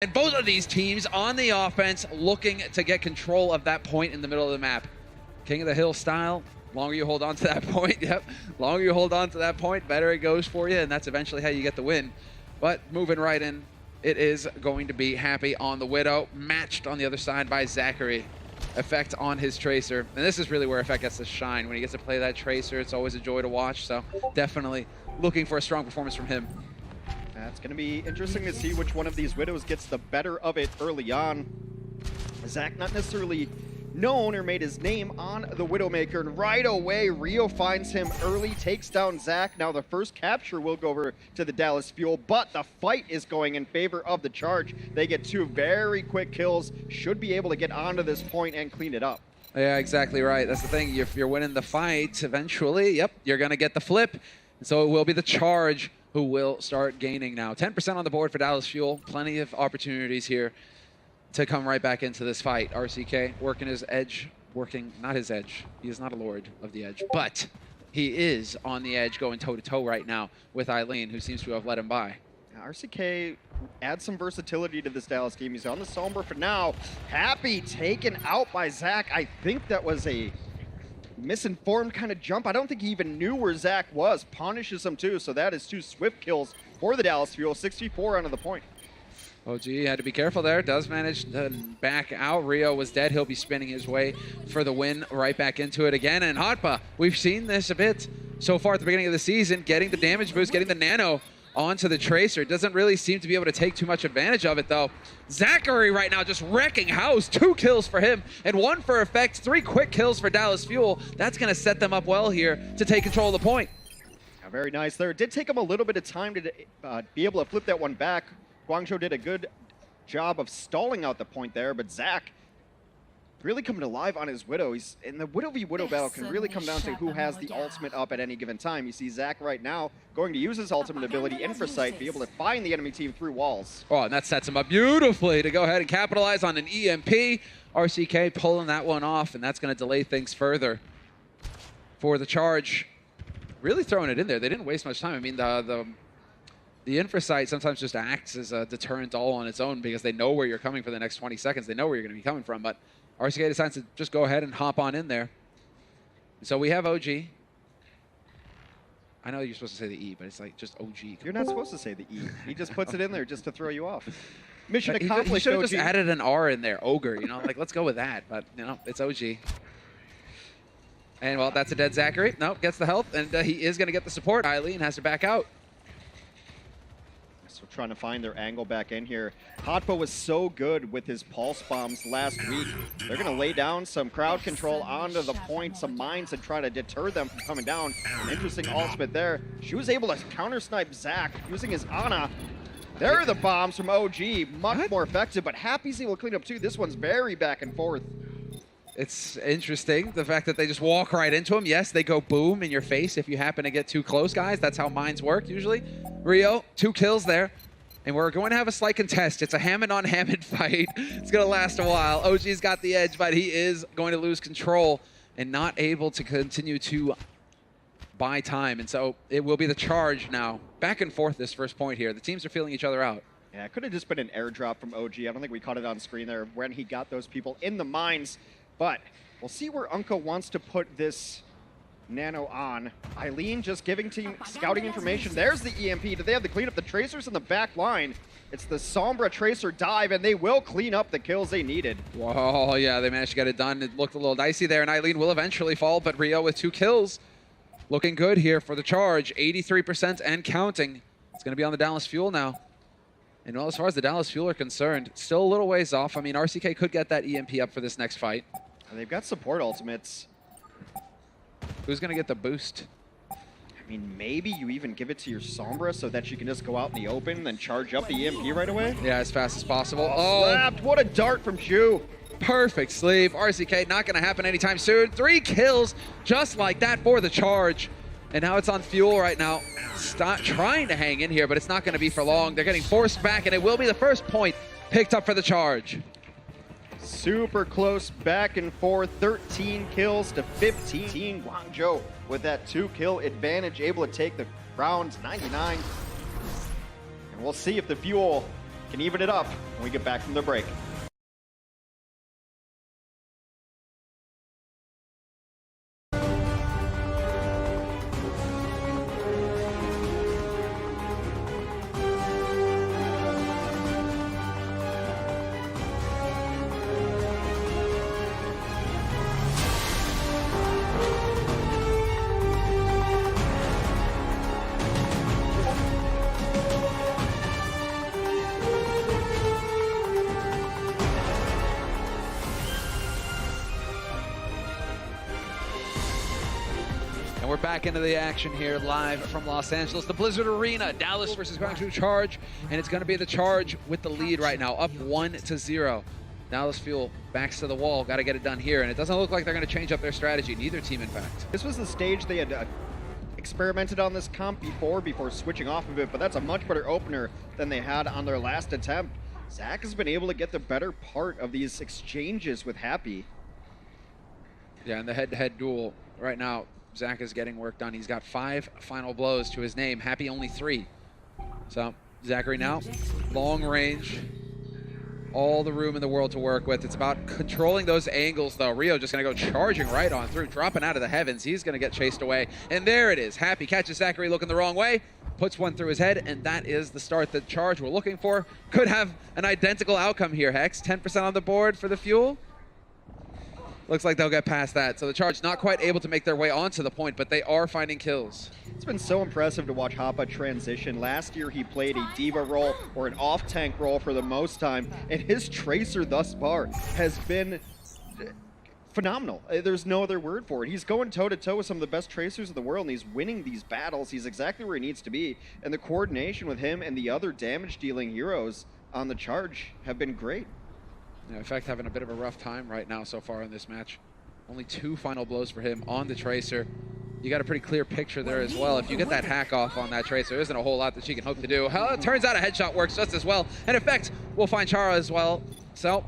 And both of these teams on the offense looking to get control of that point in the middle of the map. King of the Hill style, longer you hold on to that point, longer you hold on to that point, better it goes for you, and that's eventually how you get the win. But moving right in, it is going to be Happy on the Widow, matched on the other side by Zachary. Effect on his Tracer, and this is really where Effect gets to shine. When he gets to play that Tracer, it's always a joy to watch, so definitely looking for a strong performance from him. That's going to be interesting to see which one of these Widows gets the better of it early on. Zach not necessarily known or made his name on the Widowmaker, and right away Rio finds him early, takes down Zach. Now the first capture will go over to the Dallas Fuel, but the fight is going in favor of the Charge. They get two very quick kills, should be able to get onto this point and clean it up. Yeah, exactly right. That's the thing. If you're winning the fight, eventually, yep, you're going to get the flip. So it will be the Charge who will start gaining now. 10% on the board for Dallas Fuel. Plenty of opportunities here to come right back into this fight. RCK working his edge, not his edge. He is not a lord of the edge, but he is on the edge going toe-to-toe right now with Eileen, who seems to have let him by. RCK adds some versatility to this Dallas team. He's on the Sombra for now. Happy taken out by Zach. I think that was a misinformed kind of jump. I don't think he even knew where Zach was. Punishes him too, so that is two swift kills for the Dallas Fuel. 64 onto the point. OG had to be careful there. Does manage to back out. Rio was dead. He'll be spinning his way for the win right back into it again. And Hotpa, we've seen this a bit so far at the beginning of the season, getting the damage boost, getting the nano onto the Tracer. Doesn't really seem to be able to take too much advantage of it, though. Zachary right now just wrecking house. 2 kills for him and 1 for Effect. 3 quick kills for Dallas Fuel. That's going to set them up well here to take control of the point. Yeah, very nice there. It did take him a little bit of time to be able to flip that one back. Guangzhou did a good job of stalling out the point there, but Zach really coming alive on his Widow. He's in the Widow v Widow battle can really come down to who has the ultimate up at any given time. You see Zach right now going to use his ultimate ability, Infrasight, be able to find the enemy team through walls. Oh, and that sets him up beautifully to go ahead and capitalize on an EMP. RCK pulling that one off, and that's going to delay things further for the Charge. Really throwing it in there. They didn't waste much time. I mean, the Infrasight sometimes just acts as a deterrent all on its own because they know where you're coming for the next 20 seconds. They know where you're going to be coming from, but RCK decides to just go ahead and hop on in there. So we have OG. I know you're supposed to say the E, but it's like just OG. You're not supposed to say the E. He just puts it in there just to throw you off. Mission accomplished, He should have OG. just added an R in there, Ogre, you know? Like, let's go with that, but, you know, it's OG. And, well, that's a dead Zachary. Nope, gets the health, and he is going to get the support. Eileen has to back out. So trying to find their angle back in here. Hotpa was so good with his pulse bombs last week. They're going to lay down some crowd control onto the point, some mines, and try to deter them from coming down. An interesting ultimate there. She was able to counter-snipe Zach using his Ana. There are the bombs from OG, much more effective, but Happy's able to clean up too. This one's very back and forth. It's interesting, the fact that they just walk right into him. Yes, they go boom in your face if you happen to get too close, guys. That's how mines work, usually. Rio, 2 kills there. And we're going to have a slight contest. It's a Hammond-on-Hammond fight. It's going to last a while. OG's got the edge, but he is going to lose control and not able to continue to buy time. And so it will be the Charge now. Back and forth this first point here. The teams are feeling each other out. Yeah, it could have just been an airdrop from OG. I don't think we caught it on screen there when he got those people in the mines. But we'll see where Unka wants to put this nano on. Eileen just giving team scouting information. There's the EMP. Do they have to clean up the Tracers in the back line? It's the Sombra Tracer dive, and they will clean up the kills they needed. Whoa, yeah, they managed to get it done. It looked a little dicey there, and Eileen will eventually fall, but Rio with 2 kills. Looking good here for the Charge. 83% and counting. It's going to be on the Dallas Fuel now. And well, as far as the Dallas Fuel are concerned, still a little ways off. I mean, RCK could get that EMP up for this next fight. And they've got support ultimates. Who's going to get the boost? I mean, maybe you even give it to your Sombra so that you can just go out in the open and then charge up the EMP right away? Yeah, as fast as possible. Oh, slapped. What a dart from Zhu. Perfect sleeve. RCK not going to happen anytime soon. 3 kills just like that for the Charge. And now it's on Fuel right now. Stop trying to hang in here, but it's not going to be for long. They're getting forced back, and it will be the first point picked up for the Charge. Super close back and forth. 13 kills to 15. Guangzhou with that 2-kill advantage, able to take the round 99. And we'll see if the Fuel can even it up when we get back from the break. And we're back into the action here live from Los Angeles, the Blizzard Arena. Dallas versus Guangzhou Charge, and it's going to be the Charge with the lead right now, up 1-0. Dallas Fuel backs to the wall, got to get it done here, and it doesn't look like they're going to change up their strategy, neither team in fact. This was the stage they had experimented on this comp before switching off of it, but that's a much better opener than they had on their last attempt. Zach has been able to get the better part of these exchanges with Happy. Yeah, in the head-to-head duel right now, Zach is getting work done. He's got 5 final blows to his name. Happy only 3. So Zachary now, long range, all the room in the world to work with. It's about controlling those angles though. Rio just gonna go charging right on through, dropping out of the heavens. He's gonna get chased away. And there it is. Happy catches Zachary looking the wrong way, puts one through his head, and that is the start that Charge we're looking for. Could have an identical outcome here, Hex. 10% on the board for the Fuel. Looks like they'll get past that. So the Charge not quite able to make their way onto the point, but they are finding kills. It's been so impressive to watch Hapa transition. Last year he played a diva role or an off-tank role for the most time, and his Tracer thus far has been phenomenal. There's no other word for it. He's going toe-to-toe with some of the best Tracers in the world, and he's winning these battles. He's exactly where he needs to be, and the coordination with him and the other damage-dealing heroes on the Charge have been great. Yeah, in fact, having a bit of a rough time right now so far in this match. Only 2 final blows for him on the Tracer. You got a pretty clear picture there as well. If you get that hack off on that Tracer, there isn't a whole lot that she can hope to do. Hell, it turns out a headshot works just as well. And in fact, we'll find Chara as well. So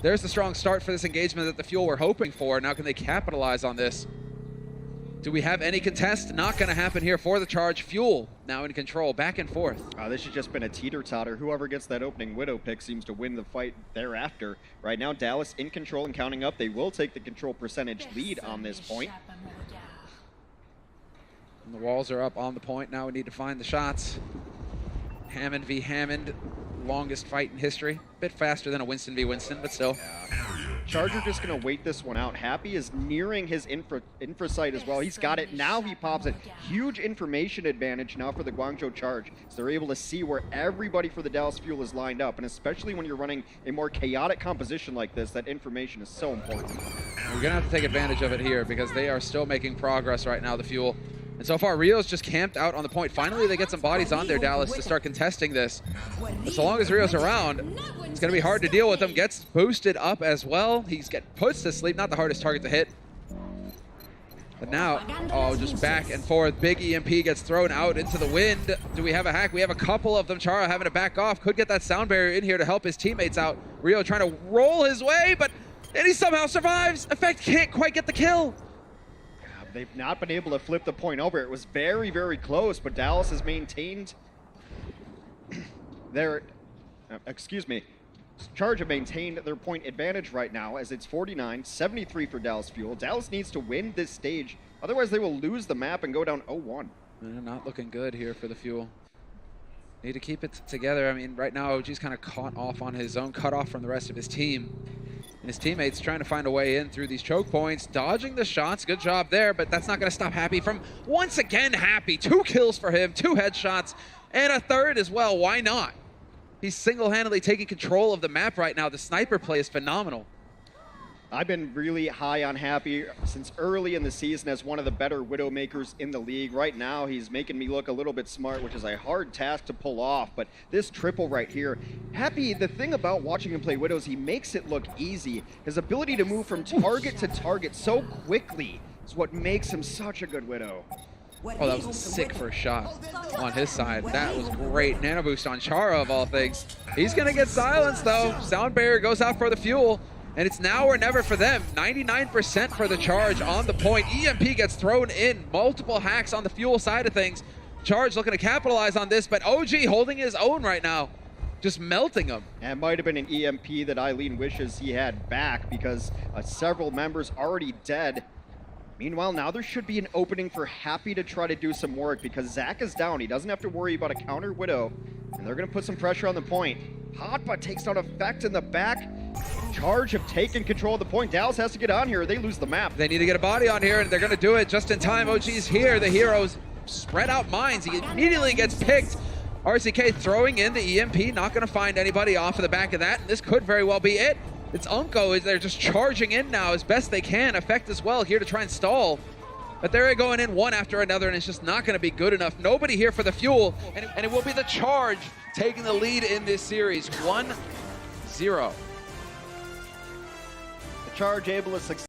there's the strong start for this engagement that the Fuel were hoping for. Now can they capitalize on this? Do we have any contest? Not going to happen here for the Charge. Fuel now in control, back and forth. This has just been a teeter-totter. Whoever gets that opening Widow pick seems to win the fight thereafter. Right now, Dallas in control and counting up. They will take the control percentage lead on this point. And the walls are up on the point. Now we need to find the shots. Hammond v. Hammond, longest fight in history. Bit faster than a Winston v. Winston, but still. Charger just going to wait this one out. Happy is nearing his infra site as well. He's got it. Now he pops it. Huge information advantage now for the Guangzhou Charge. So they're able to see where everybody for the Dallas Fuel is lined up. And especially when you're running a more chaotic composition like this, that information is so important. We're going to have to take advantage of it here because they are still making progress right now, the Fuel. And so far, Rio's just camped out on the point. Finally, they get some bodies on there, Dallas, to start contesting this. But so long as Rio's around, it's going to be hard to deal with him. Gets boosted up as well. He's puts to sleep. Not the hardest target to hit. But now, oh, just back and forth. Big EMP gets thrown out into the wind. Do we have a hack? We have a couple of them. Chara having to back off. Could get that sound barrier in here to help his teammates out. Rio trying to roll his way, and he somehow survives. Effect can't quite get the kill. They've not been able to flip the point over. It was very, very close, but Dallas has maintained their, Charge have maintained their point advantage right now as it's 49-73 for Dallas Fuel. Dallas needs to win this stage, otherwise they will lose the map and go down 0-1. Not looking good here for the Fuel. Need to keep it together. I mean, right now OG's kind of caught off on his own, cut off from the rest of his team. And his teammates trying to find a way in through these choke points, dodging the shots. Good job there, but that's not going to stop Happy from, once again, Happy. 2 kills for him, 2 headshots, and a third as well. Why not? He's single-handedly taking control of the map right now. The sniper play is phenomenal. I've been really high on Happy since early in the season as one of the better Widowmakers in the league. Right now, he's making me look a little bit smart, which is a hard task to pull off. But this triple right here, Happy, the thing about watching him play Widows, he makes it look easy. His ability to move from target to target so quickly is what makes him such a good Widow. Oh, that was a sick first shot on his side. That was great. Nano boost on Chara, of all things. He's going to get silenced, though. Sound barrier goes out for the Fuel. And it's now or never for them. 99% for the Charge on the point. EMP gets thrown in. Multiple hacks on the Fuel side of things. Charge looking to capitalize on this, but OG holding his own right now. just melting them. And it might have been an EMP that Eileen wishes he had back because several members already dead. Meanwhile, now there should be an opening for Happy to try to do some work because Zach is down. He doesn't have to worry about a counter Widow, and they're going to put some pressure on the point. Hotba takes out Effect in the back. Charge have taken control of the point. Dallas has to get on here or they lose the map. They need to get a body on here, and they're going to do it just in time. OG's here. The heroes spread out mines. He immediately gets picked. RCK throwing in the EMP, not going to find anybody off of the back of that. And this could very well be it. It's Unko. They're just charging in now as best they can. Effect as well here to try and stall. But they're going in one after another, and it's just not going to be good enough. Nobody here for the fuel, and it will be the Charge taking the lead in this series, 1-0. The Charge able to succeed.